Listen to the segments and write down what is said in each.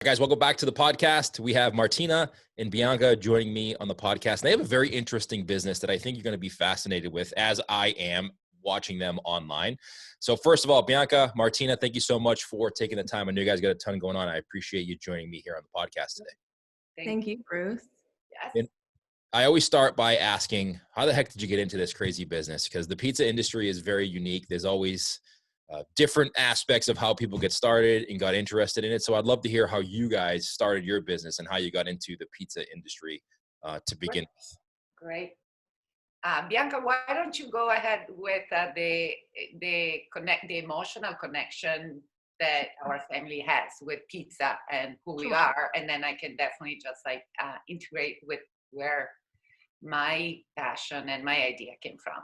Guys, welcome back to the podcast. We have Martina and Bianca joining me on the podcast. They have a very interesting business that I think you're going to be fascinated with, as I am watching them online. So first of all, Bianca, Martina, thank you so much for taking the time. I know you guys got a ton going on. I appreciate you joining me here on the podcast today. Thank you, Bruce. Yes. And I always start by asking, how the heck did you get into this crazy business? Because the pizza industry is very unique. There's always different aspects of how people get started and got interested in it. So I'd love to hear how you guys started your business and how you got into the pizza industry to begin with. Great. Bianca, why don't you go ahead with the emotional connection that our family has with pizza and who we are, and then I can definitely just integrate with where my passion and my idea came from.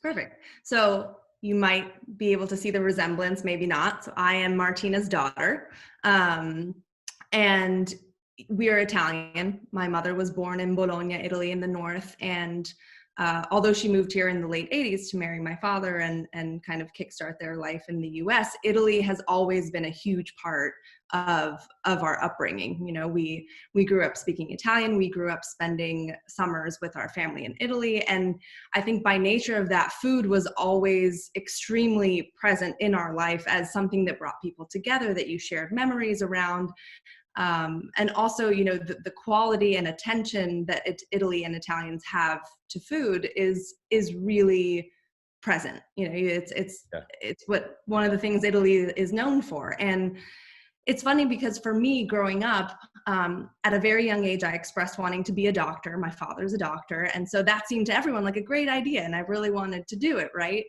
Perfect. So you might be able to see the resemblance, maybe not. So I am Martina's daughter, and we are Italian. My mother was born in Bologna, Italy, in the north, and although she moved here in the late 80s to marry my father and kind of kickstart their life in the US, Italy has always been a huge part of our upbringing. You know, we grew up speaking Italian. We grew up spending summers with our family in Italy. And I think by nature of that, food was always extremely present in our life as something that brought people together, that you shared memories around. And also, you know, the quality and attention that Italy and Italians have to food is really present. You know, it's what one of the things Italy is known for. And it's funny because for me growing up, at a very young age, I expressed wanting to be a doctor. My father's a doctor. And so that seemed to everyone like a great idea. And I really wanted to do it, right?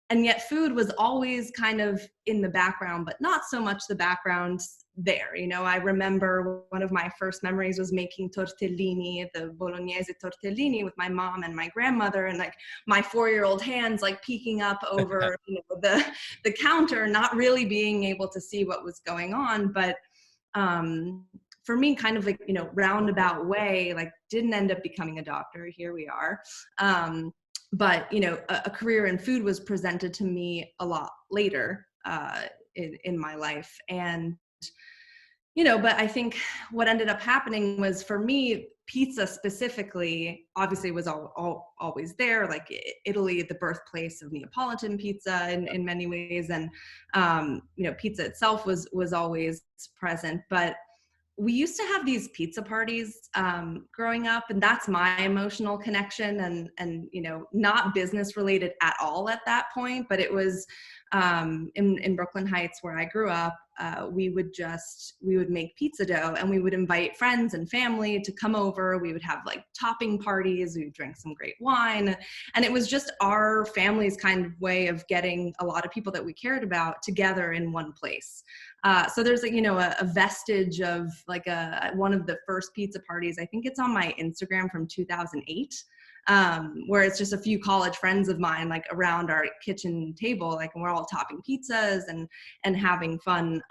And yet food was always kind of in the background, but not so much the background there. You know, I remember one of my first memories was making tortellini, the Bolognese tortellini with my mom and my grandmother, and like my 4-year-old hands like peeking up over the counter, not really being able to see what was going on. But for me, kind of like, you know, roundabout way, like didn't end up becoming a doctor. Here we are. But, you know, a career in food was presented to me a lot later in my life. And, you know, but I think what ended up happening was, for me, pizza specifically, obviously was always there, like Italy, the birthplace of Neapolitan pizza in many ways. And, you know, pizza itself was always present. But we used to have these pizza parties growing up, and that's my emotional connection, and you know, not business related at all at that point, but it was in Brooklyn Heights where I grew up. We would make pizza dough and we would invite friends and family to come over. We would have like topping parties. We would drink some great wine, and it was just our family's kind of way of getting a lot of people that we cared about together in one place. So there's like, you know, a vestige of like one of the first pizza parties. I think it's on my Instagram from 2008, where it's just a few college friends of mine, like around our kitchen table, like, and we're all topping pizzas and having fun.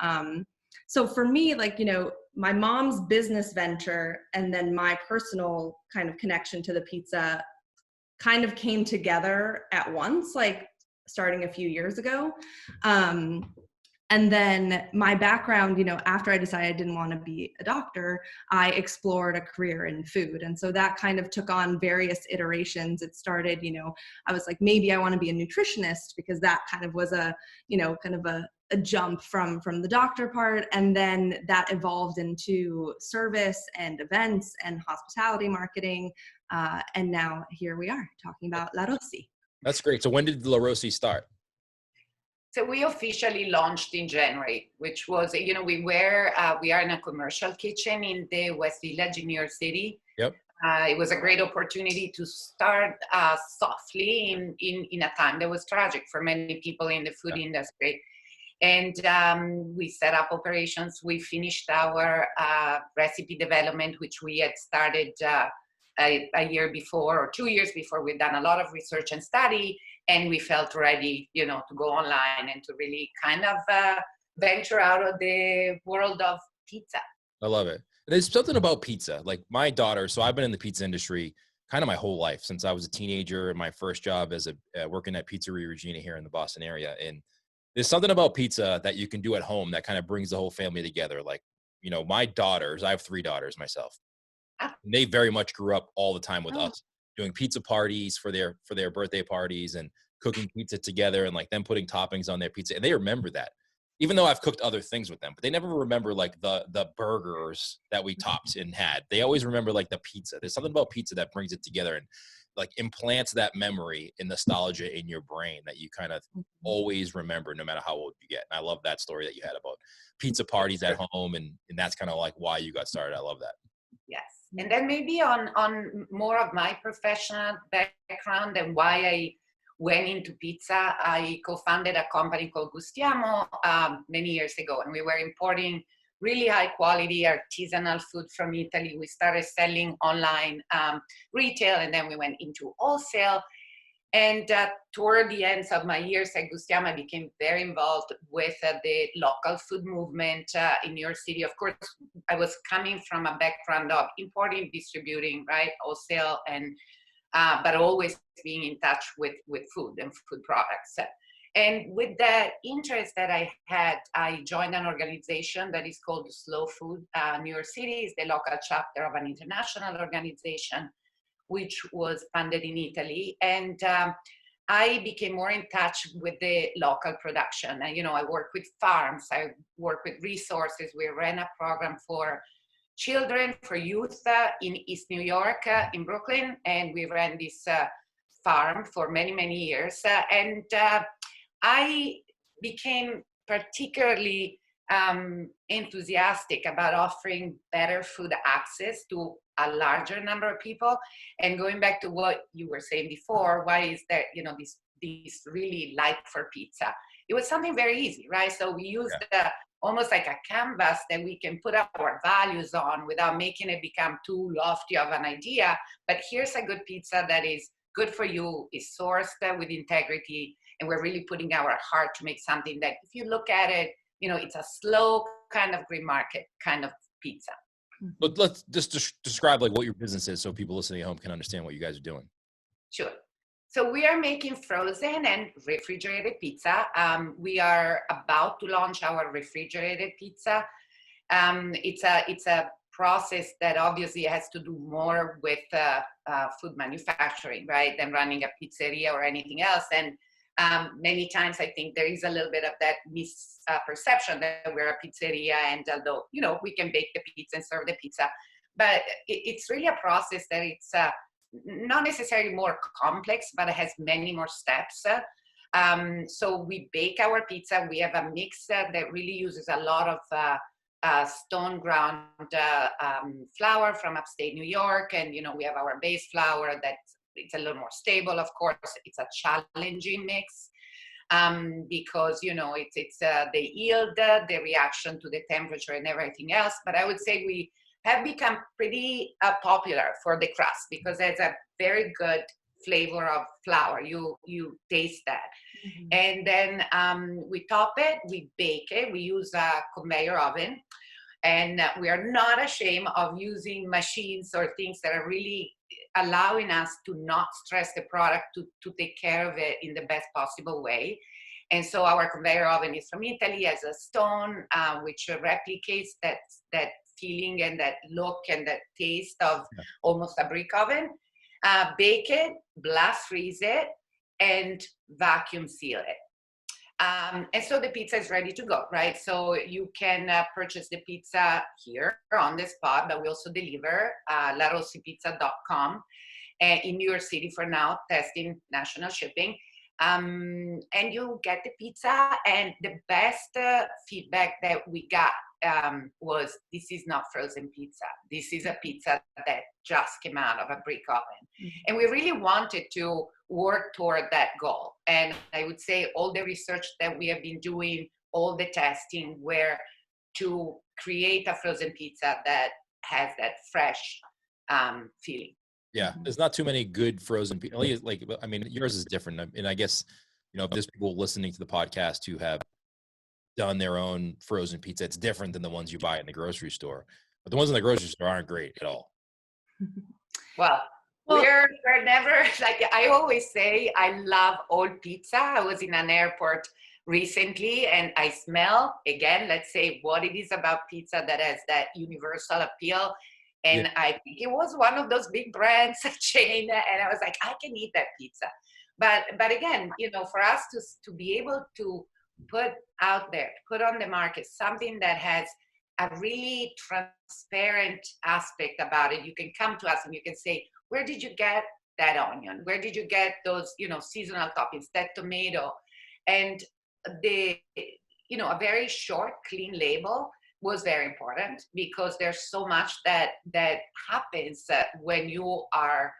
So for me, like, you know, my mom's business venture and then my personal kind of connection to the pizza kind of came together at once, like starting a few years ago. And then my background, you know, after I decided I didn't want to be a doctor, I explored a career in food. And so that kind of took on various iterations. It started, you know, I was like, maybe I want to be a nutritionist, because that kind of was a, you know, kind of a jump from the doctor part. And then that evolved into service and events and hospitality marketing. And now here we are talking about La Rossi. That's great. So when did La Rossi start? So we officially launched in January, which was, you know, we are in a commercial kitchen in the West Village in New York City. Yep. It was a great opportunity to start softly in a time that was tragic for many people in the food industry. And we set up operations. We finished our recipe development, which we had started a year before or 2 years before. We'd done a lot of research and study, and we felt ready, you know, to go online and to really kind of venture out of the world of pizza. I love it. There's something about pizza. Like my daughter, so I've been in the pizza industry kind of my whole life since I was a teenager, and my first job as working at Pizzeria Regina here in the Boston area. And there's something about pizza that you can do at home that kind of brings the whole family together. Like you know, my daughters, I have 3 daughters myself. Ah. And they very much grew up all the time with Oh. us doing pizza parties for their birthday parties and cooking pizza together and like them putting toppings on their pizza. And they remember that. Even though I've cooked other things with them, but they never remember like the burgers that we topped and had. They always remember like the pizza. There's something about pizza that brings it together and like implants that memory and nostalgia in your brain that you kind of always remember no matter how old you get. And I love that story that you had about pizza parties at home, and that's kind of like why you got started. I love that. Yes. And then maybe on more of my professional background and why I went into pizza, I co-founded a company called Gustiamo many years ago, and we were importing really high quality artisanal food from Italy. We started selling online retail, and then we went into wholesale. And toward the end of my years at Gustiamo, I became very involved with the local food movement in New York City. Of course, I was coming from a background of importing, distributing, right, wholesale, and but always being in touch with food and food products. And with that interest that I had, I joined an organization that is called Slow Food. New York City is the local chapter of an international organization, which was funded in Italy. And I became more in touch with the local production. And, you know, I work with farms, I work with resources. We ran a program for children, for youth in East New York, in Brooklyn. And we ran this farm for many, many years. And I became particularly enthusiastic about offering better food access to a larger number of people. And going back to what you were saying before, why is that, you know, this really like for pizza? It was something very easy, right? So we used almost like a canvas that we can put our values on without making it become too lofty of an idea. But here's a good pizza that is good for you, is sourced with integrity, and we're really putting our heart to make something that, if you look at it, you know, it's a slow kind of green market kind of pizza. But let's just describe like what your business is so people listening at home can understand what you guys are doing. Sure. So we are making frozen and refrigerated pizza. We are about to launch our refrigerated pizza. It's a process that obviously has to do more with food manufacturing, right, than running a pizzeria or anything else. And many times I think there is a little bit of that misperception that we're a pizzeria, and although, you know, we can bake the pizza and serve the pizza, but it's really a process that it's not necessarily more complex, but it has many more steps. So we bake our pizza. We have a mix that really uses a lot of stone ground flour from upstate New York, and, you know, we have our base flour that's it's a little more stable. Of course, it's a challenging mix because, you know, it's the yield, the reaction to the temperature and everything else. But I would say we have become pretty popular for the crust because there's a very good flavor of flour. You taste that. Mm-hmm. And then we top it, we bake it, we use a conveyor oven. And we are not ashamed of using machines or things that are really allowing us to not stress the product, to take care of it in the best possible way. And so our conveyor oven is from Italy, as a stone, which replicates that feeling and that look and that taste of almost a brick oven. Bake it, blast freeze it, and vacuum seal it. And so the pizza is ready to go, right? So you can purchase the pizza here on the spot, but we also deliver larossipizza.com in New York City for now, testing national shipping. And you get the pizza, and the best feedback that we got was, this is not frozen pizza. This is a pizza that just came out of a brick oven. Mm-hmm. And we really wanted to work toward that goal. And I would say all the research that we have been doing, all the testing, were to create a frozen pizza that has that fresh feeling. Yeah, there's not too many good frozen pizza. Like, I mean, yours is different. And I guess, you know, if there's people listening to the podcast who have done their own frozen pizza, it's different than the ones you buy in the grocery store. But the ones in the grocery store aren't great at all. Well, we're never, like I always say, I love all pizza. I was in an airport recently, and I smell again, let's say, what it is about pizza that has that universal appeal. And I think it was one of those big brands, chain, and I was like, I can eat that pizza. But again, for us to be able to put out there, put on the market something that has a really transparent aspect about it. You can come to us and you can say, where did you get that onion? Where did you get those, seasonal toppings, that tomato? And a very short, clean label was very important, because there's so much that happens when you are,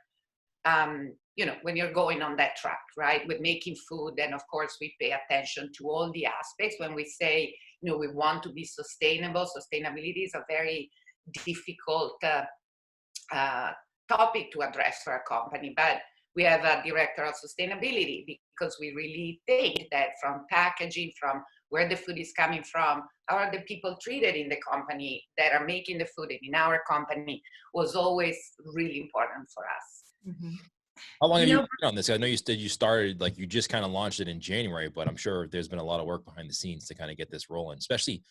when you're going on that track, right? With making food, then of course we pay attention to all the aspects. When we say, we want to be sustainable, sustainability is a very difficult topic to address for a company, but we have a director of sustainability, because we really think that from packaging, from where the food is coming from, how are the people treated in the company that are making the food and in our company, was always really important for us. Mm-hmm. How long have you been on this? I know you said you started, like, you just kind of launched it in January, but I'm sure there's been a lot of work behind the scenes to kind of get this rolling. Especially,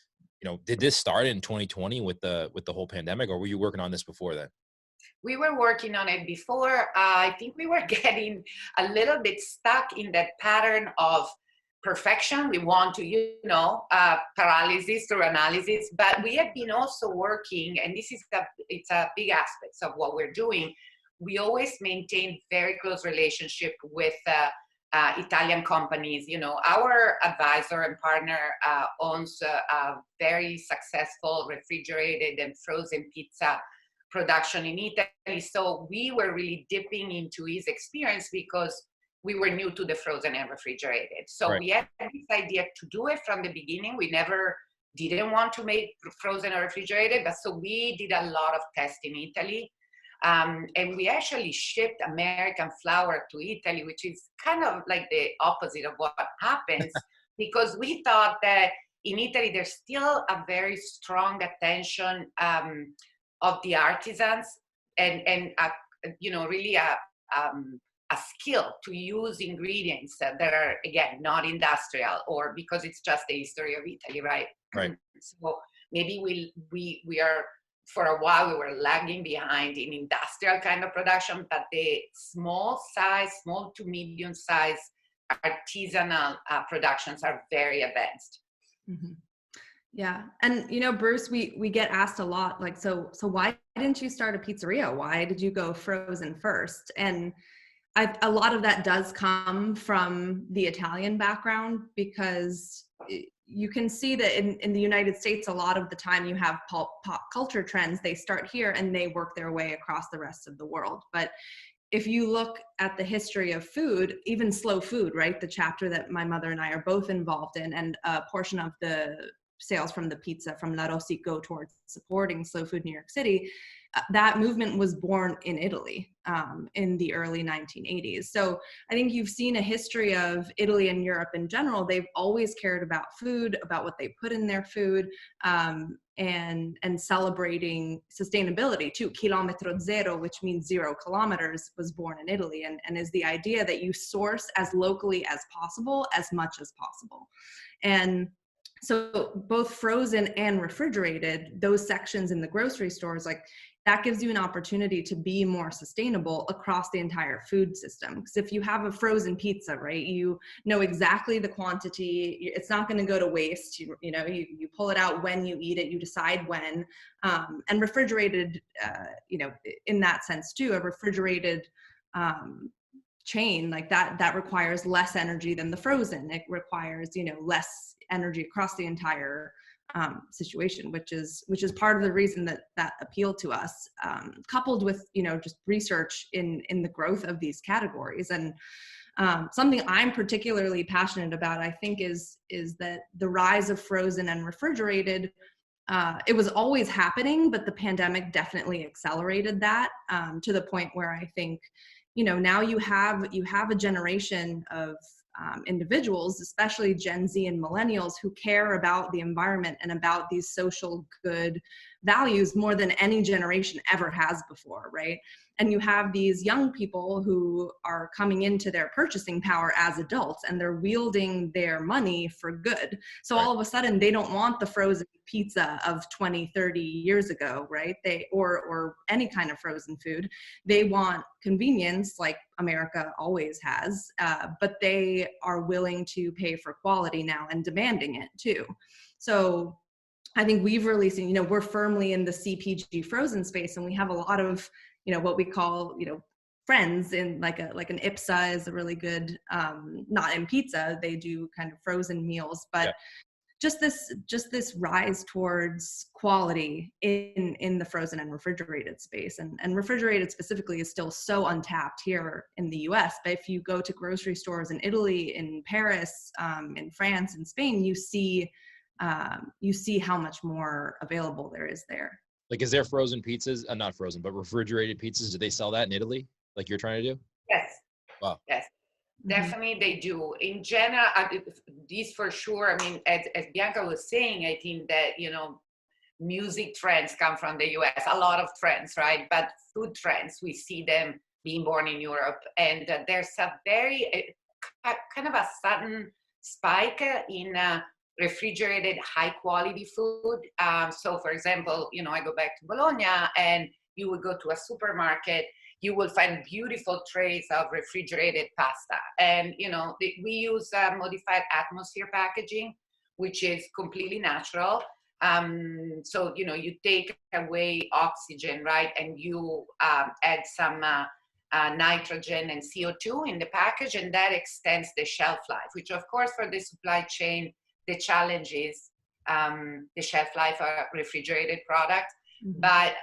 did this start in 2020 with the whole pandemic, or were you working on this before then? We were working on it before. I think we were getting a little bit stuck in that pattern of perfection. We want to, paralysis through analysis, but we have been also working, and it's a big aspect of what we're doing. We always maintain very close relationship with Italian companies. Our advisor and partner owns a very successful refrigerated and frozen pizza production in Italy. So we were really dipping into his experience, because we were new to the frozen and refrigerated. So we had this idea to do it from the beginning. We never didn't want to make frozen or refrigerated, but so we did a lot of tests in Italy. And we actually shipped American flour to Italy, which is kind of like the opposite of what happens, because we thought that in Italy, there's still a very strong attention of the artisans, and really a skill to use ingredients that are, again, not industrial, or because it's just the history of Italy, right? Right. So maybe we are, for a while, we were lagging behind in industrial kind of production, but the small to medium size artisanal productions are very advanced. Mm-hmm. Yeah. And, Bruce, we get asked a lot, like, so why didn't you start a pizzeria? Why did you go frozen first? And a lot of that does come from the Italian background, because you can see that in the United States, a lot of the time you have pop culture trends, they start here and they work their way across the rest of the world. But if you look at the history of food, even slow food, right? The chapter that my mother and I are both involved in, and a portion of the sales from the pizza from La Rossi go towards supporting slow food New York City. That movement was born in Italy in the early 1980s. So I think you've seen a history of Italy and Europe in general. They've always cared about food, about what they put in their food, and celebrating sustainability too. Chilometro zero, which means 0 kilometers, was born in Italy, and is the idea that you source as locally as possible, as much as possible. And so both frozen and refrigerated, those sections in the grocery stores, like, that gives you an opportunity to be more sustainable across the entire food system. Because if you have a frozen pizza, right, you know exactly the quantity, it's not going to go to waste. You pull it out when you eat it, you decide when. And refrigerated, in that sense too, a refrigerated chain like that requires less energy than the frozen. It requires, less energy across the entire situation, which is part of the reason that appealed to us, coupled with, just research in the growth of these categories. And something I'm particularly passionate about, I think, is that the rise of frozen and refrigerated, it was always happening, but the pandemic definitely accelerated that, to the point where I think, now you have a generation of individuals, especially Gen Z and millennials, who care about the environment and about these social good values more than any generation ever has before, right? And you have these young people who are coming into their purchasing power as adults, and they're wielding their money for good. So all of a sudden they don't want the frozen pizza of 20, 30 years ago, right? Or any kind of frozen food. They want convenience, like America always has, but they are willing to pay for quality now and demanding it too. So I think we've really seen, we're firmly in the CPG frozen space, and we have a lot of, what we call, friends in like an IPSA is a really good, not in pizza, they do kind of frozen meals, but just this rise towards quality in the frozen and refrigerated space, and refrigerated specifically is still so untapped here in the US. But if you go to grocery stores in Italy, in Paris, in France, in Spain, you see how much more available there is there. Like, is there frozen pizzas? Not frozen, but refrigerated pizzas. Do they sell that in Italy, like you're trying to do? Yes. Wow. Yes. Definitely they do. In general, these for sure. I mean, as Bianca was saying, I think that, music trends come from the US, a lot of trends, right? But food trends, we see them being born in Europe. And there's a very kind of a sudden spike in refrigerated high quality food. So for example, I go back to Bologna, and you would go to a supermarket, you will find beautiful trays of refrigerated pasta. And, we use modified atmosphere packaging, which is completely natural. So, you take away oxygen, right? And you add some nitrogen and CO2 in the package, and that extends the shelf life, which of course for the supply chain, the challenge is the shelf life of refrigerated products. But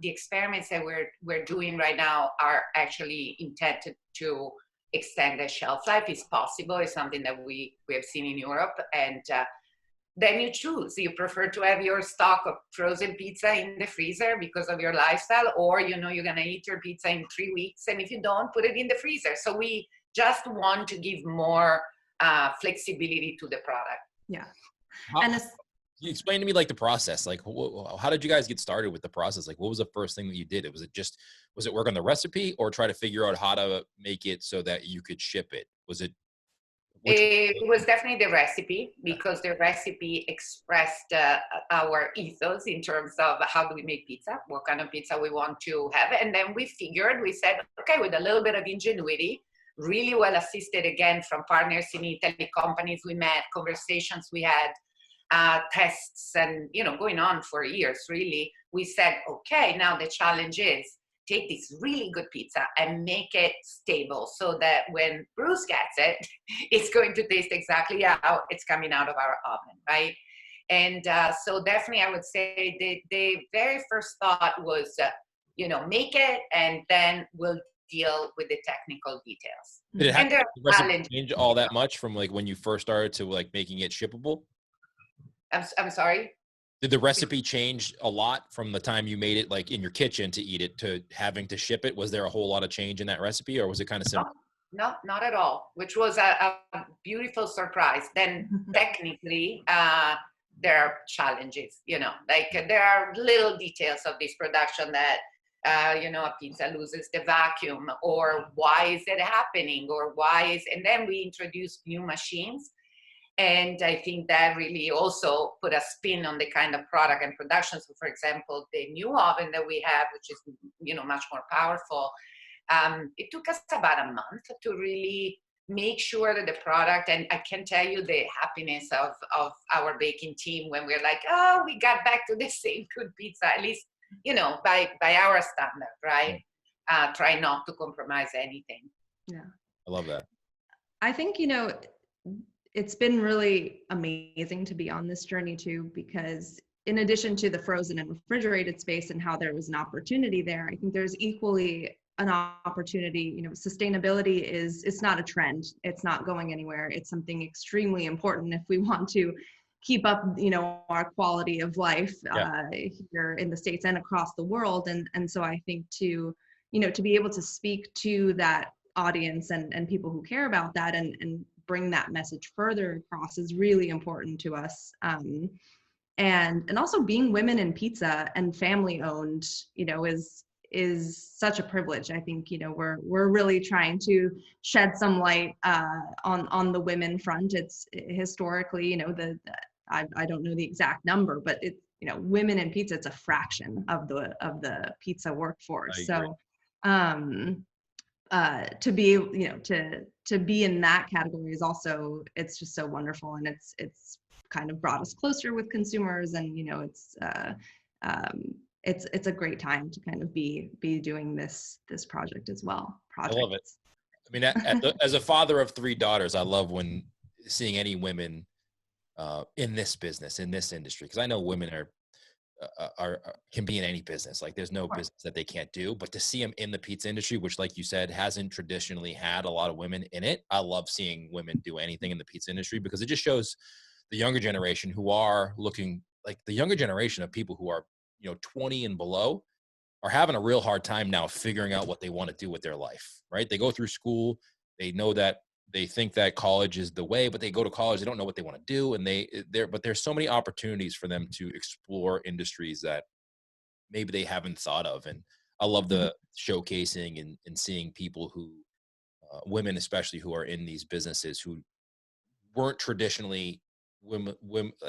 the experiments that we're doing right now are actually intended to extend the shelf life. It's possible. It's something that we have seen in Europe. And then you choose. You prefer to have your stock of frozen pizza in the freezer because of your lifestyle, or you're going to eat your pizza in 3 weeks. And if you don't, put it in the freezer. So we just want to give more flexibility to the product. Yeah. You explain to me like the process, like how did you guys get started with the process? Like, what was the first thing that you did? Was it work on the recipe, or try to figure out how to make it so that you could ship it? It was definitely the recipe, because the recipe expressed our ethos in terms of how do we make pizza, what kind of pizza we want to have. And then we said, okay, with a little bit of ingenuity, really well assisted again from partners in Italy, companies we met, conversations we had, tests, and going on for years really. We said, okay, now the challenge is take this really good pizza and make it stable, so that when Bruce gets it, it's going to taste exactly how it's coming out of our oven, right? And so definitely I would say the very first thought was make it, and then we'll deal with the technical details. Did it have to change all that much from like when you first started to like making it shippable? I'm sorry? Did the recipe change a lot from the time you made it like in your kitchen to eat it to having to ship it? Was there a whole lot of change in that recipe, or was it kind of simple? No, not at all, which was a beautiful surprise. Then technically, there are challenges, like there are little details of this production that, a pizza loses the vacuum, or why is it happening, and then we introduced new machines. And I think that really also put a spin on the kind of product and production. So for example, the new oven that we have, which is, much more powerful, it took us about a month to really make sure that the product, and I can tell you the happiness of our baking team when we're like, oh, we got back to the same good pizza, at least, by our standard, right? Try not to compromise anything. Yeah. I love that. I think, it's been really amazing to be on this journey too, because in addition to the frozen and refrigerated space and how there was an opportunity there, I think there's equally an opportunity. Sustainability it's not a trend. It's not going anywhere. It's something extremely important if we want to keep up, our quality of life here in the States and across the world. And so I think to be able to speak to that audience and people who care about that and bring that message further across is really important to us. and also being women in pizza and family owned, is such a privilege. I think, we're really trying to shed some light on the women front. It's historically, I don't know the exact number, but it's, women in pizza, it's a fraction of the pizza workforce. So to be, to be in that category is also, it's just so wonderful, and it's kind of brought us closer with consumers, and it's a great time to kind of be doing this project as well. I love it. I mean, as a father of 3 daughters, I love when seeing any women in this business, in this industry, because I know women can be in any business. Like, there's no business that they can't do, but to see them in the pizza industry, which, like you said, hasn't traditionally had a lot of women in it. I love seeing women do anything in the pizza industry, because it just shows the younger generation who are looking, like the younger generation of people who are, 20 and below, are having a real hard time now figuring out what they want to do with their life, right? They go through school, they know that they think that college is the way, but they go to college, they don't know what they want to do. And but there's so many opportunities for them to explore industries that maybe they haven't thought of. And I love the showcasing and seeing people who, women especially, who are in these businesses who weren't traditionally women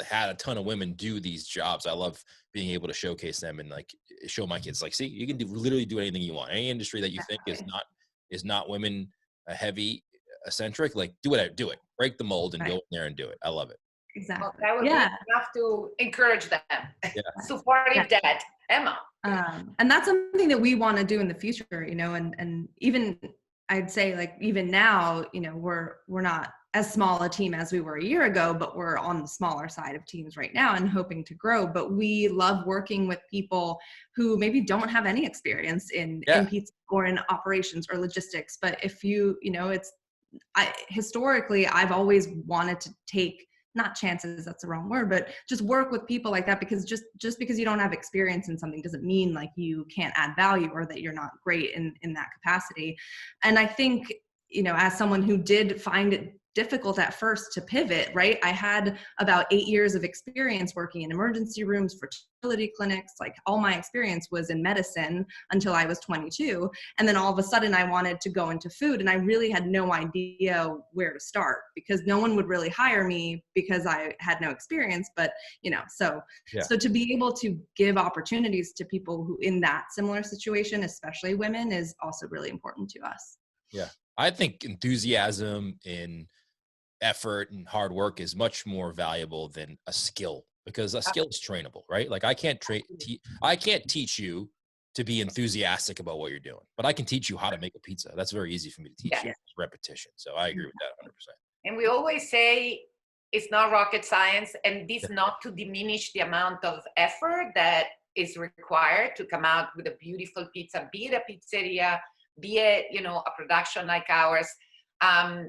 had a ton of women do these jobs. I love being able to showcase them and like show my kids, like, see, you can literally do anything you want. Any industry that you think is not women heavy centric, like do it, break the mold and go in there and do it. I love it. Exactly. Well, that would be enough to encourage them. Yeah. Supportive dad, Emma. And that's something that we want to do in the future, and even I'd say, like, even now, we're not as small a team as we were a year ago, but we're on the smaller side of teams right now and hoping to grow. But we love working with people who maybe don't have any experience in pizza or in operations or logistics. But if historically, I've always wanted to take, not chances, that's the wrong word, but just work with people like that, because just because you don't have experience in something doesn't mean like you can't add value or that you're not great in that capacity. And I think, as someone who did find it difficult at first to pivot, right? I had about 8 years of experience working in emergency rooms, fertility clinics. Like, all my experience was in medicine until I was 22. And then all of a sudden I wanted to go into food, and I really had no idea where to start, because no one would really hire me because I had no experience. But, so to be able to give opportunities to people who in that similar situation, especially women, is also really important to us. Yeah. I think enthusiasm and effort and hard work is much more valuable than a skill, because a skill is trainable, right? Like, I can't teach you to be enthusiastic about what you're doing, but I can teach you how to make a pizza. That's very easy for me to teach you. It's repetition. So I agree with that 100%. And we always say it's not rocket science, and this not to diminish the amount of effort that is required to come out with a beautiful pizza, be it a pizzeria, be it, a production like ours.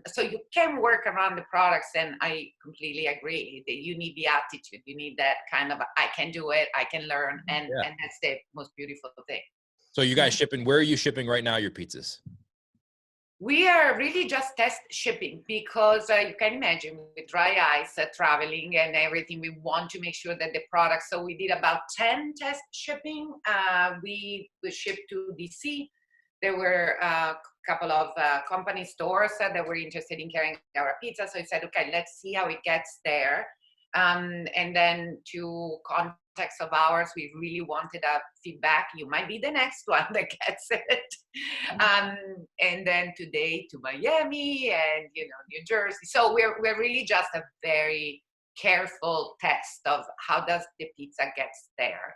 So you can work around the products, and I completely agree that you need the attitude. You need that kind of, I can do it, I can learn, and that's the most beautiful thing. So you guys shipping, where are you shipping right now, your pizzas? We are really just test shipping, because you can imagine with dry ice, traveling and everything, we want to make sure that the product, so we did about 10 test shipping. We shipped to DC. There were a couple of company stores that were interested in carrying our pizza. So I said, okay, let's see how it gets there. And then to contacts of ours, we really wanted a feedback. You might be the next one that gets it. And then today to Miami and, New Jersey. So we're really just a very careful test of how does the pizza gets there,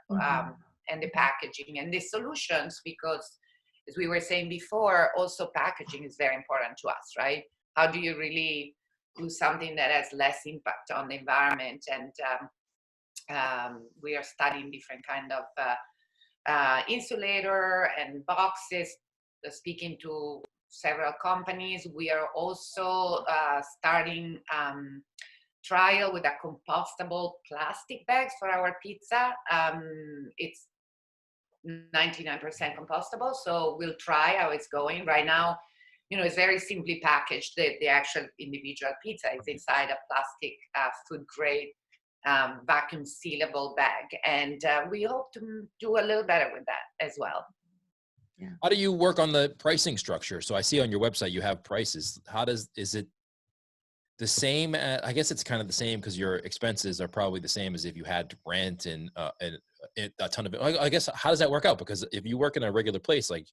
and the packaging and the solutions, because as we were saying before, also packaging is very important to us, right? How do you really do something that has less impact on the environment? And we are studying different kind of insulator and boxes, speaking to several companies. We are also starting trial with a compostable plastic bags for our pizza. It's 99% compostable, so we'll try how it's going. Right now, it's very simply packaged. The actual individual pizza is inside a plastic food grade vacuum sealable bag. And we hope to do a little better with that as well. Yeah. How do you work on the pricing structure? So I see on your website, you have prices. Is it the same? I guess it's kind of the same because your expenses are probably the same as if you had to rent and a ton of it. I guess, how does that work out? Because if you work in a regular place, like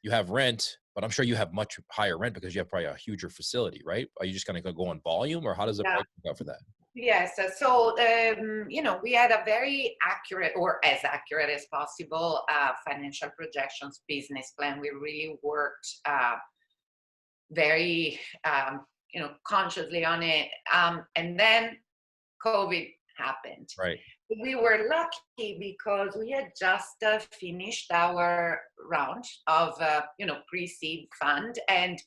you have rent, but I'm sure you have much higher rent because you have probably a huger facility, right? Are you just going to go on volume, or how does the price work out for that? Yes, so we had a very accurate, or as accurate as possible, financial projections business plan. We really worked very consciously on it, and then COVID happened. Right. We were lucky because we had just finished our round of pre-seed fund, and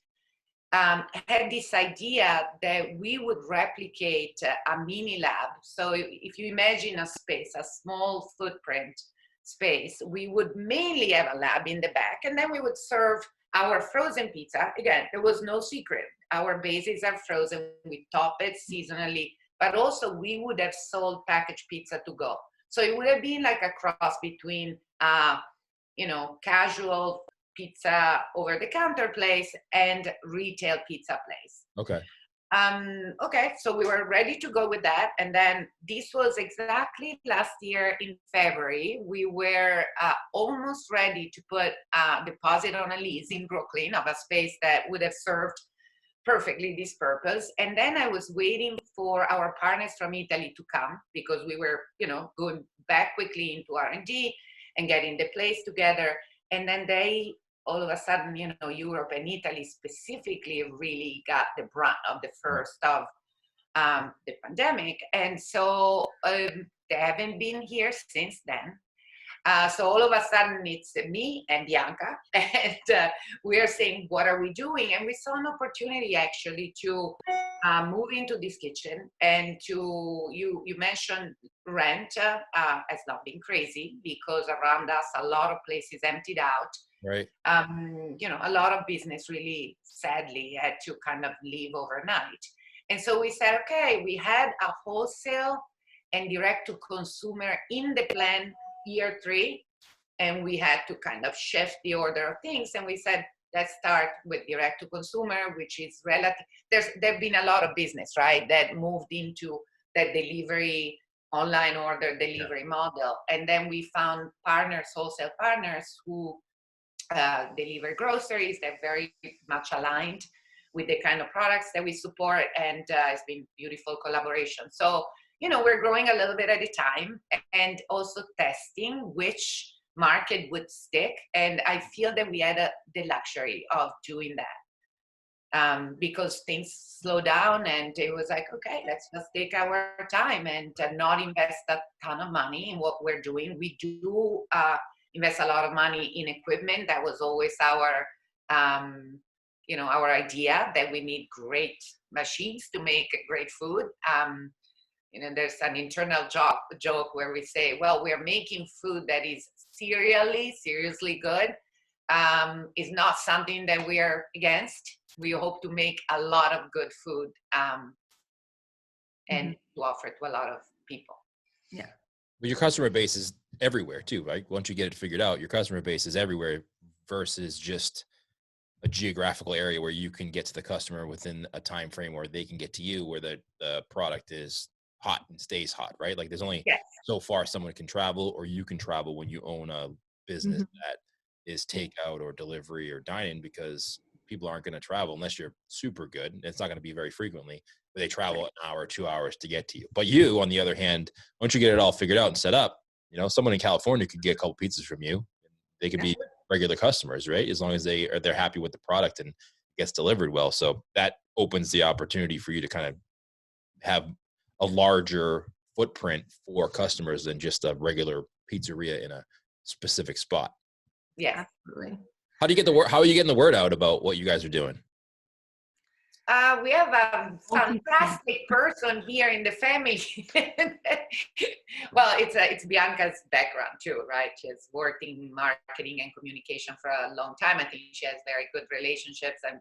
had this idea that we would replicate a mini lab. So if you imagine a space, a small footprint space, we would mainly have a lab in the back, and then we would serve our frozen pizza. Again, there was no secret. Our bases are frozen. We top it seasonally, but also we would have sold packaged pizza to go. So it would have been like a cross between, casual pizza over the counter place and retail pizza place. Okay. So we were ready to go with that. And then this was exactly last year in February. We were almost ready to put a deposit on a lease in Brooklyn of a space that would have served perfectly this purpose. And then I was waiting for our partners from Italy to come, because we were, going back quickly into R&D and getting the place together. And then they, all of a sudden, Europe and Italy specifically really got the brunt of the first of the pandemic. And so they haven't been here since then. So all of a sudden it's me and Bianca, and we are saying, what are we doing? And we saw an opportunity actually to move into this kitchen, and you mentioned rent has not been crazy, because around us a lot of places emptied out. Right. A lot of business really sadly had to kind of leave overnight. And so we said, okay, we had a wholesale and direct to consumer in the plan year 3, and we had to kind of shift the order of things. And we said, let's start with direct to consumer, which is relative. There've been a lot of business, right, that moved into that delivery, online order delivery model. And then we found partners, wholesale partners, who deliver groceries. They're very much aligned with the kind of products that we support, and it's been beautiful collaboration. So, we're growing a little bit at a time, and also testing which market would stick. And I feel that we had the luxury of doing that because things slow down, and it was like, okay, let's just take our time and not invest a ton of money in what we're doing. We do invest a lot of money in equipment. That was always our idea, that we need great machines to make great food. There's an internal joke where we say, well, we're making food that is seriously good. Is not something that we are against. We hope to make a lot of good food and to offer to a lot of people. Yeah. But your customer base is everywhere too, right? Once you get it figured out, your customer base is everywhere versus just a geographical area where you can get to the customer within a time frame where they can get to you, where the product is hot and stays hot, right? Like there's only so far someone can travel, or you can travel when you own a business that is takeout or delivery or dine-in, because people aren't going to travel unless you're super good. It's not going to be very frequently, but they travel an hour, 2 hours to get to you. But you, on the other hand, once you get it all figured out and set up, someone in California could get a couple pizzas from you. They could be regular customers, right? As long as they're happy with the product and it gets delivered well. So that opens the opportunity for you to kind of have a larger footprint for customers than just a regular pizzeria in a specific spot. Yeah, absolutely. How are you getting the word out about what you guys are doing? We have a fantastic person here in the family. Well, it's Bianca's background too, right? She's worked in marketing and communication for a long time. I think she has very good relationships, and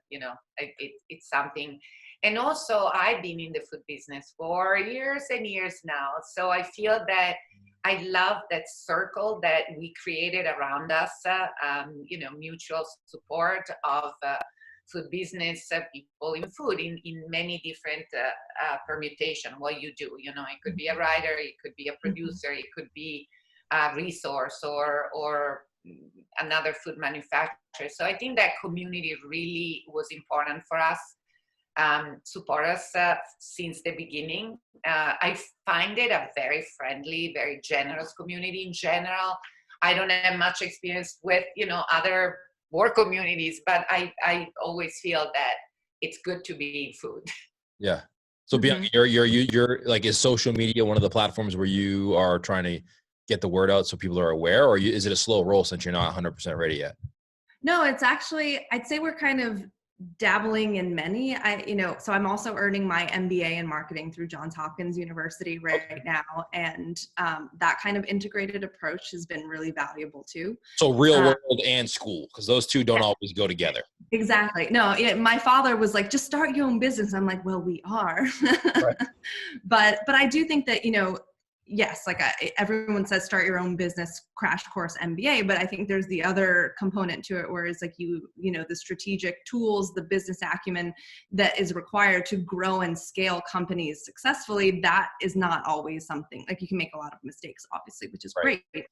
it's something. And also, I've been in the food business for years and years now. So I feel that I love that circle that we created around us, mutual support of food business people in food in many different permutation. What you do, it could be a writer, it could be a producer, it could be a resource or another food manufacturer. So I think that community really was important for us. Support us since the beginning. I find it a very friendly, very generous community in general. I don't have much experience with, other work communities, but I always feel that it's good to be in food. Yeah. So Bianca, you're like, is social media one of the platforms where you are trying to get the word out so people are aware, or is it a slow roll since you're not 100% ready yet? No, it's actually, I'd say we're kind of dabbling in many. So I'm also earning my MBA in marketing through Johns Hopkins University right now. And that kind of integrated approach has been really valuable too. So real world and school, because those two don't always go together. Exactly. No, my father was like, just start your own business. I'm like, well, we are. Right. But I do think that, yes, like everyone says, start your own business crash course MBA, but I think there's the other component to it where it's like the strategic tools, the business acumen that is required to grow and scale companies successfully. That is not always something, like, you can make a lot of mistakes, obviously, which is great. It's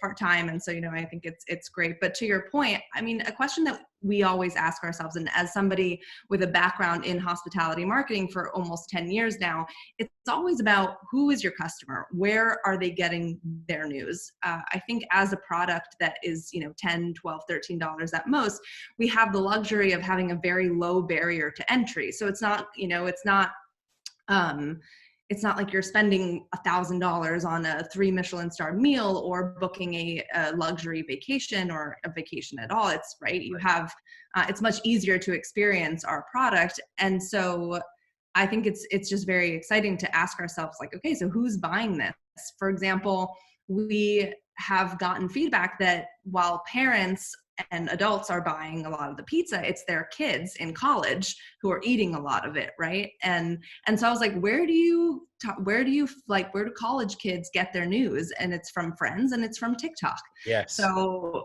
part-time. And so, I think it's great. But to your point, I mean, a question that we always ask ourselves, and as somebody with a background in hospitality marketing for almost 10 years now, it's always about who is your customer? Where are they getting their news? I think as a product that is, $10, $12, $13 at most, we have the luxury of having a very low barrier to entry. So it's not like you're spending $1,000 on a 3 Michelin star meal or booking a luxury vacation or a vacation at all. It's right. You have, it's much easier to experience our product. And so I think it's just very exciting to ask ourselves, like, okay, so who's buying this? For example, we have gotten feedback that while parents and adults are buying a lot of the pizza, it's their kids in college who are eating a lot of it, right? And so I was like, where do college kids get their news? And it's from friends and it's from TikTok. Yes. So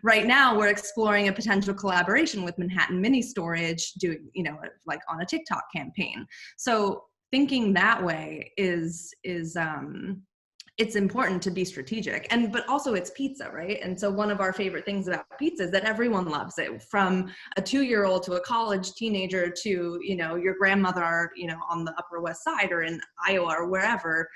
right now we're exploring a potential collaboration with Manhattan Mini Storage, doing, like on a TikTok campaign. So thinking that way is it's important to be strategic, but also it's pizza, right? And so one of our favorite things about pizza is that everyone loves it, from a 2-year-old to a college teenager to, your grandmother, on the Upper West Side or in Iowa or wherever.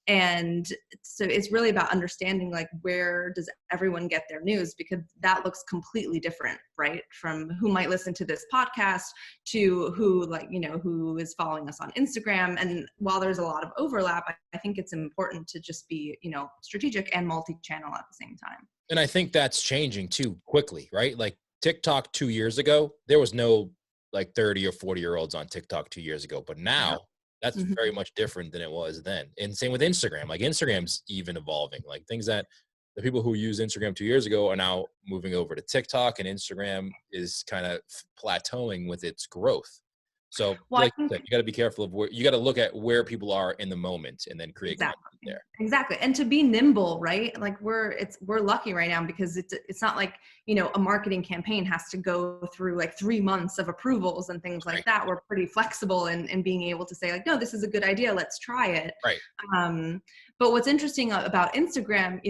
And so it's really about understanding, like, where does everyone get their news? Because that looks completely different, right? From who might listen to this podcast to who is following us on Instagram. And while there's a lot of overlap, I think it's important to just be, strategic and multi-channel at the same time. And I think that's changing too quickly, right? Like TikTok 2 years ago, there was no like 30 or 40-year-olds on TikTok 2 years ago, but now that's very much different than it was then. And same with Instagram. Like, Instagram's even evolving. Like, things that the people who used Instagram 2 years ago are now moving over to TikTok, and Instagram is kind of plateauing with its growth. So like you said, you got to be careful of you got to look at where people are in the moment and then create content there. Exactly. And to be nimble, right? Like, we're lucky right now because it's not like, a marketing campaign has to go through like 3 months of approvals and things like that. We're pretty flexible in being able to say, like, no, this is a good idea. Let's try it. Right. But what's interesting about Instagram,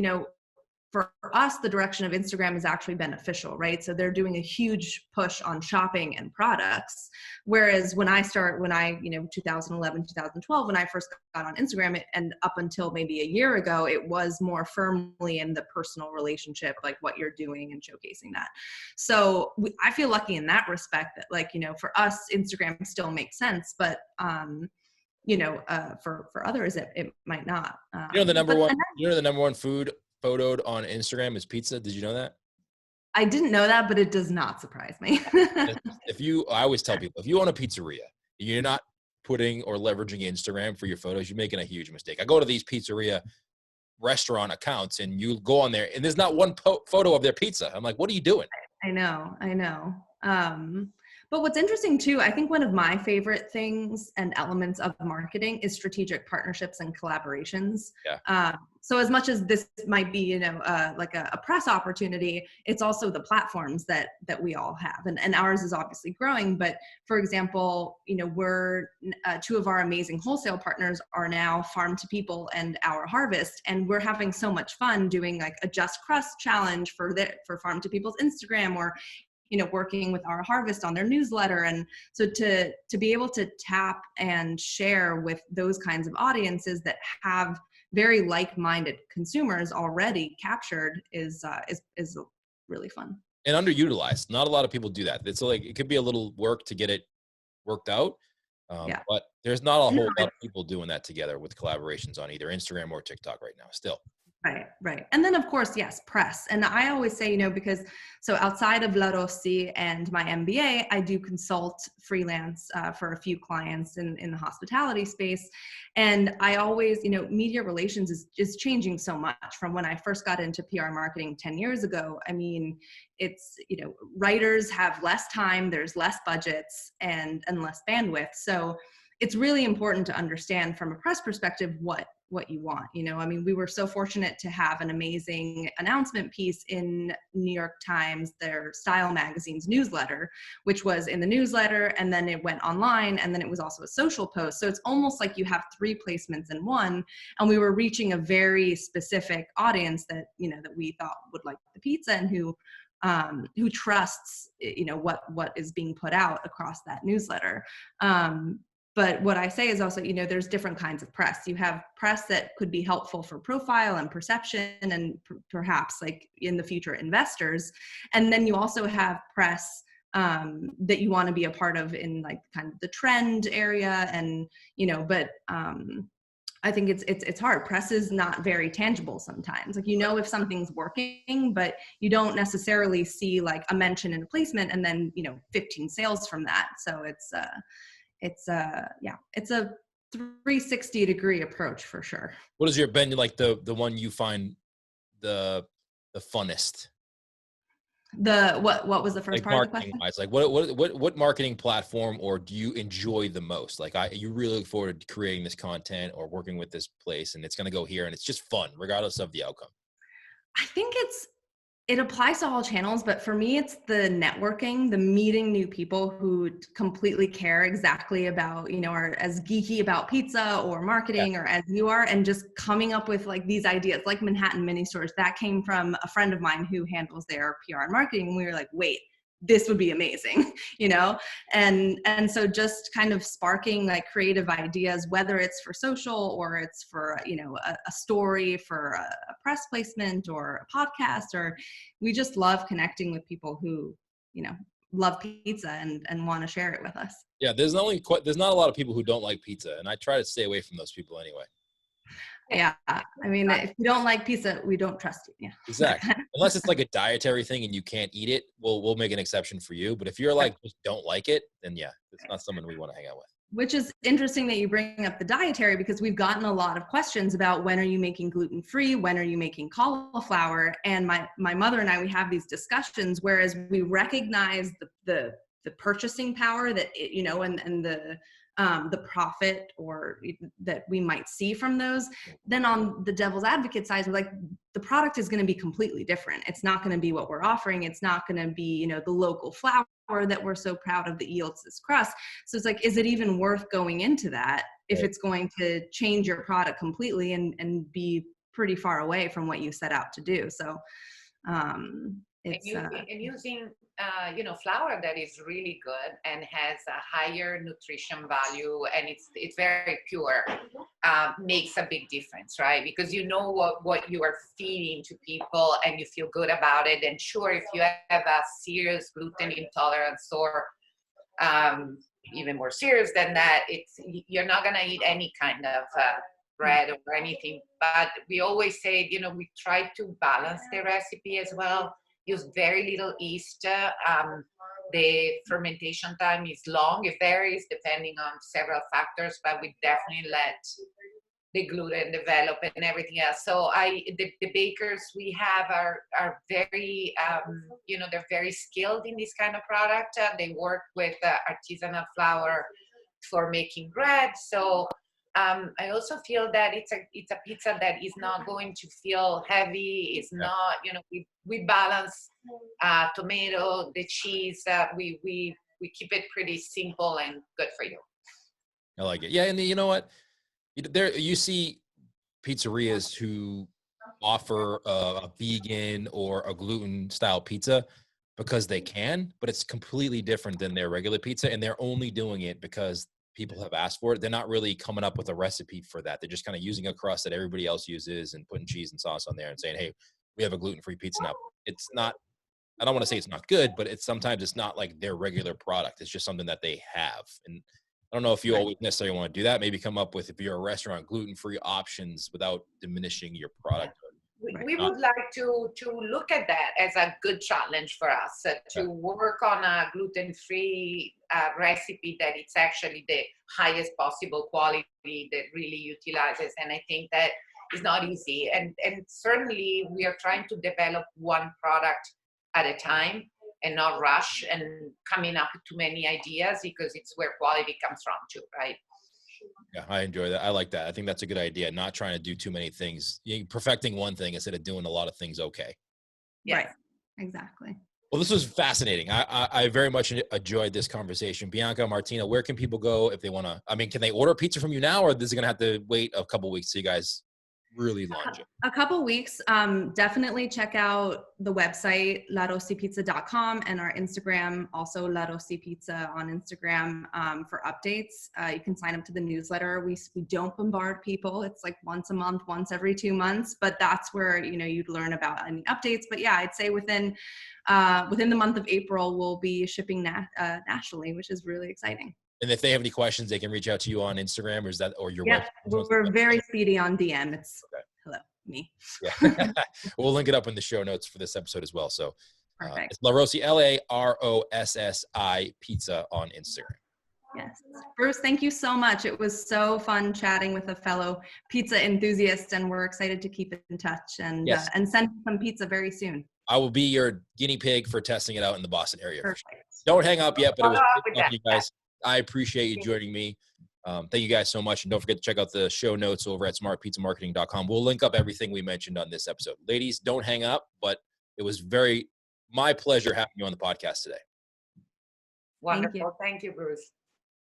for us, the direction of Instagram is actually beneficial, right? So they're doing a huge push on shopping and products. Whereas when I 2011, 2012, when I first got on Instagram, and up until maybe a year ago, it was more firmly in the personal relationship, like what you're doing and showcasing that. So I feel lucky in that respect that, like, for us, Instagram still makes sense, but for others, it might not. The number one food photoed on Instagram is pizza. Did you know that? I didn't know that, but it does not surprise me. I always tell people, if you own a pizzeria, you're not putting or leveraging Instagram for your photos, you're making a huge mistake. I go to these pizzeria restaurant accounts and you go on there and there's not one photo of their pizza. I'm like, what are you doing? I know. But what's interesting too, I think one of my favorite things and elements of marketing is strategic partnerships and collaborations. Yeah. So as much as this might be, like a press opportunity, it's also the platforms that we all have, and ours is obviously growing. But for example, we're two of our amazing wholesale partners are now Farm to People and Our Harvest, and we're having so much fun doing like a Just Crust challenge for Farm to People's Instagram, or working with Our Harvest on their newsletter. And so to be able to tap and share with those kinds of audiences that have very like-minded consumers already captured is really fun. And underutilized. Not a lot of people do that. It's like, it could be a little work to get it worked out. Yeah. But there's not a whole lot of people doing that together with collaborations on either Instagram or TikTok right now still. Right. And then of course, yes, press. And I always say, because so outside of La Rossi and my MBA, I do consult freelance for a few clients in the hospitality space. And I always, media relations is changing so much from when I first got into PR marketing 10 years ago. I mean, it's, writers have less time, there's less budgets and less bandwidth. So it's really important to understand from a press perspective what you want. I mean, we were so fortunate to have an amazing announcement piece in New York Times, their Style magazine's newsletter, which was in the newsletter, and then it went online, and then it was also a social post. So it's almost like you have 3 placements in one, and we were reaching a very specific audience that, that we thought would like the pizza and who trusts, what is being put out across that newsletter. But what I say is also, there's different kinds of press. You have press that could be helpful for profile and perception and perhaps like in the future investors. And then you also have press that you want to be a part of in like kind of the trend area. And, but I think it's hard. Press is not very tangible sometimes. Like, if something's working, but you don't necessarily see like a mention in a placement and then, 15 sales from that. So it's a 360-degree approach for sure. What has been like the one you find the funnest? What was the first Like part of the marketing question? wise, like what marketing platform or do you enjoy the most? Like you really look forward to creating this content or working with this place and it's going to go here and it's just fun regardless of the outcome. I think it applies to all channels, but for me, it's the networking, the meeting new people who completely care exactly about, are as geeky about pizza or marketing or as you are, and just coming up with like these ideas, like Manhattan mini stores. That came from a friend of mine who handles their PR and marketing. And we were like, wait, this would be amazing, and so just kind of sparking like creative ideas, whether it's for social or it's for, a story for a press placement or a podcast, or we just love connecting with people who, love pizza and want to share it with us. Yeah. There's not a lot of people who don't like pizza and I try to stay away from those people anyway. Yeah. I mean, if you don't like pizza, we don't trust you. Yeah. Exactly. Unless it's like a dietary thing and you can't eat it, we'll make an exception for you. But if you're like, just don't like it, then yeah, it's not someone we want to hang out with. Which is interesting that you bring up the dietary, because we've gotten a lot of questions about when are you making gluten-free, when are you making cauliflower, and my mother and I, we have these discussions, whereas we recognize the purchasing power that and the profit or that we might see from those. Then on the devil's advocate side, we're like, the product is going to be completely different. It's not going to be what we're offering. It's not going to be, the local flour that we're so proud of that yields this crust. So it's like, is it even worth going into that if it's going to change your product completely and be pretty far away from what you set out to do? So it's using flour that is really good and has a higher nutrition value and it's very pure, makes a big difference, right? Because what you are feeding to people and you feel good about it. And sure, if you have a serious gluten intolerance or even more serious than that, you're not going to eat any kind of bread or anything. But we always say, we try to balance the recipe as well. Use very little yeast. The fermentation time is long. It varies depending on several factors, but we definitely let the gluten develop and everything else. So the bakers we have are very, they're very skilled in this kind of product. They work with artisanal flour for making bread. So I also feel that it's a pizza that is not going to feel heavy. It's not, we balance tomato, the cheese. We keep it pretty simple and good for you. I like it. Yeah, and you know what? There you see pizzerias who offer a vegan or a gluten style pizza because they can, but it's completely different than their regular pizza, and they're only doing it because people have asked for it. They're not really coming up with a recipe for that. They're just kind of using a crust that everybody else uses and putting cheese and sauce on there and saying, hey, we have a gluten-free pizza now. It's not, I don't want to say it's not good, but sometimes it's not like their regular product. It's just something that they have. And I don't know if you always necessarily want to do that. Maybe come up with, if you're a restaurant, gluten-free options without diminishing your product. We would like to look at that as a good challenge for us, to work on a gluten-free recipe that it's actually the highest possible quality that really utilizes. And I think that is not easy. And certainly we are trying to develop one product at a time and not rush and coming up with too many ideas, because it's where quality comes from too, right? Yeah, I enjoy that. I like that. I think that's a good idea. Not trying to do too many things, perfecting one thing instead of doing a lot of things. Okay. Yes. Right. Exactly. Well, this was fascinating. I very much enjoyed this conversation. Bianca, Martina, where can people go if they want to? I mean, can they order pizza from you now, or is it going to have to wait a couple weeks so you guys really launch it? A couple weeks. Definitely check out the website, larossipizza.com, and our Instagram, also La Rossi Pizza on Instagram, for updates. You can sign up to the newsletter. We don't bombard people. It's like once a month, once every 2 months, but that's where, you'd learn about any updates. But yeah, I'd say within the month of April, we'll be shipping nationally, which is really exciting. And if they have any questions, they can reach out to you on Instagram, or your website. We're very speedy on DM. It's hello, me. Yeah. We'll link it up in the show notes for this episode as well. So Perfect. it's La Rossi, LAROSSI Pizza on Instagram. Yes. Bruce, thank you so much. It was so fun chatting with a fellow pizza enthusiast, and we're excited to keep in touch and send some pizza very soon. I will be your guinea pig for testing it out in the Boston area. Perfect. Don't hang up yet, but it was good talking to you guys. I appreciate you joining me. Thank you guys so much. And don't forget to check out the show notes over at smartpizzamarketing.com. We'll link up everything we mentioned on this episode. Ladies, don't hang up, but it was my pleasure having you on the podcast today. Wonderful. Thank you, Bruce.